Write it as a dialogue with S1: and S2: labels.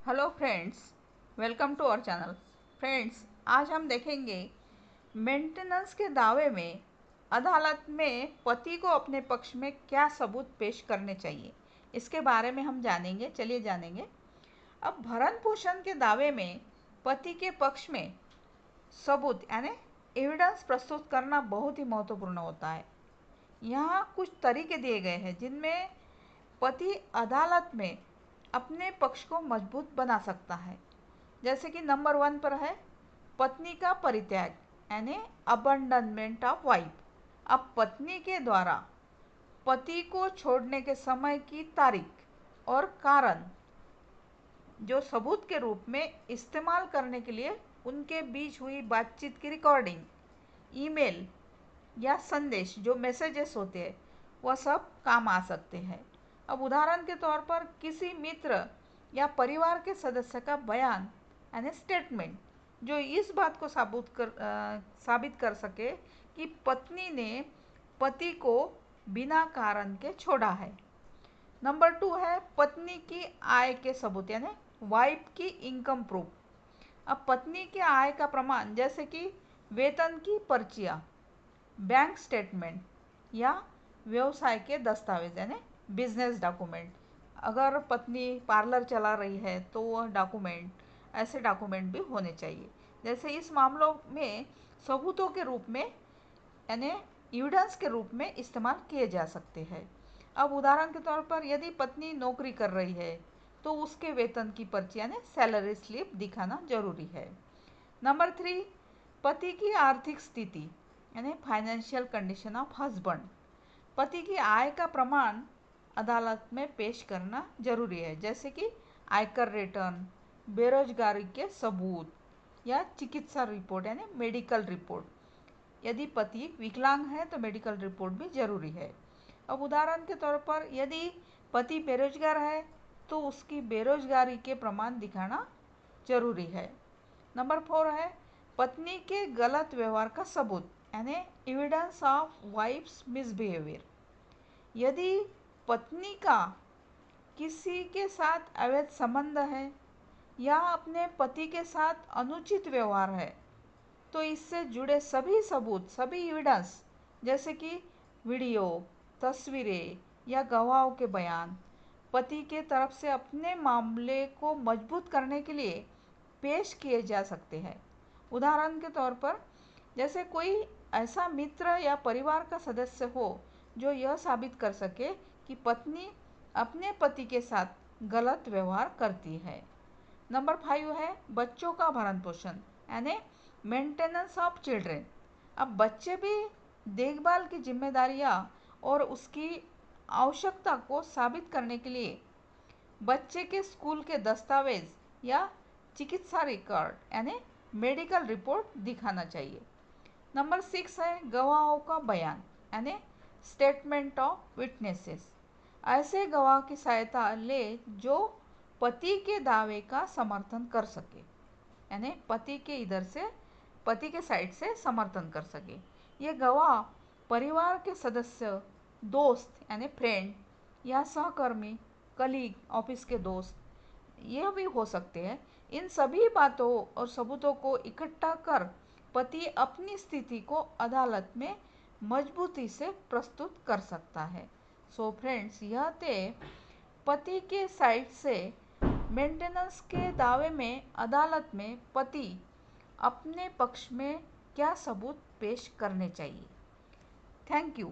S1: Hello friends, welcome to our channel. Friends, आज हम देखेंगे मेंटेनेंस के दावे में अदालत में पति को अपने पक्ष में क्या सबूत पेश करने चाहिए, इसके बारे में हम जानेंगे। चलिए जानेंगे। अब भरण पोषण के दावे में पति के पक्ष में सबूत यानी एविडेंस प्रस्तुत करना बहुत ही महत्वपूर्ण होता है। यहाँ कुछ तरीके दिए गए हैं जिनमें पति अदालत में अपने पक्ष को मजबूत बना सकता है। जैसे कि नंबर 1 पर है पत्नी का परित्याग यानी अबंडनमेंट ऑफ वाइफ। अब पत्नी के द्वारा पति को छोड़ने के समय की तारीख और कारण जो सबूत के रूप में इस्तेमाल करने के लिए उनके बीच हुई बातचीत की रिकॉर्डिंग, ईमेल या संदेश जो मैसेजेस होते हैं वह सब काम आ सकते हैं। अब उदाहरण के तौर पर किसी मित्र या परिवार के सदस्य का बयान यानी स्टेटमेंट जो इस बात को साबित कर सके कि पत्नी ने पति को बिना कारण के छोड़ा है। नंबर 2 है पत्नी की आय के सबूत यानी वाइफ की इनकम प्रूफ। अब पत्नी के आय का प्रमाण जैसे कि वेतन की पर्चियाँ, बैंक स्टेटमेंट या व्यवसाय के दस्तावेज यानी बिजनेस डॉक्यूमेंट। अगर पत्नी पार्लर चला रही है तो वह ऐसे डॉक्यूमेंट भी होने चाहिए। जैसे इस मामलों में सबूतों के रूप में यानी एविडेंस के रूप में इस्तेमाल किए जा सकते हैं। अब उदाहरण के तौर पर यदि पत्नी नौकरी कर रही है तो उसके वेतन की पर्ची यानी सैलरी स्लिप दिखाना जरूरी है। नंबर 3 पति की आर्थिक स्थिति यानी फाइनेंशियल कंडीशन ऑफ हस्बैंड। पति की आय का प्रमाण अदालत में पेश करना जरूरी है, जैसे कि आयकर रिटर्न, बेरोजगारी के सबूत या चिकित्सा रिपोर्ट यानी मेडिकल रिपोर्ट। यदि पति विकलांग है तो मेडिकल रिपोर्ट भी जरूरी है। अब उदाहरण के तौर पर यदि पति बेरोजगार है तो उसकी बेरोजगारी के प्रमाण दिखाना जरूरी है। नंबर 4 है पत्नी के गलत व्यवहार का सबूत यानी एविडेंस ऑफ वाइफ्स मिसबिहेवियर। यदि पत्नी का किसी के साथ अवैध संबंध है या अपने पति के साथ अनुचित व्यवहार है तो इससे जुड़े सभी सबूत, सभी एविडेंस जैसे कि वीडियो, तस्वीरें या गवाहों के बयान पति के तरफ से अपने मामले को मजबूत करने के लिए पेश किए जा सकते हैं। उदाहरण के तौर पर जैसे कोई ऐसा मित्र या परिवार का सदस्य हो जो यह साबित कर सके कि पत्नी अपने पति के साथ गलत व्यवहार करती है। नंबर 5 है बच्चों का भरण पोषण यानी मेंटेनेंस ऑफ चिल्ड्रेन। अब बच्चे भी देखभाल की जिम्मेदारियां और उसकी आवश्यकता को साबित करने के लिए बच्चे के स्कूल के दस्तावेज या चिकित्सा रिकॉर्ड यानी मेडिकल रिपोर्ट दिखाना चाहिए। नंबर 6 है गवाहों का बयान यानी स्टेटमेंट ऑफ विटनेसेस। ऐसे गवाह की सहायता ले जो पति के दावे का समर्थन कर सके यानी पति के साइड से समर्थन कर सके। ये गवाह परिवार के सदस्य, दोस्त यानी फ्रेंड या सहकर्मी, कलीग, ऑफिस के दोस्त यह भी हो सकते हैं। इन सभी बातों और सबूतों को इकट्ठा कर पति अपनी स्थिति को अदालत में मजबूती से प्रस्तुत कर सकता है। सो फ्रेंड्स, यह थे पति के साइड से मेंटेनेंस के दावे में अदालत में पति अपने पक्ष में क्या सबूत पेश करने चाहिए। Thank you.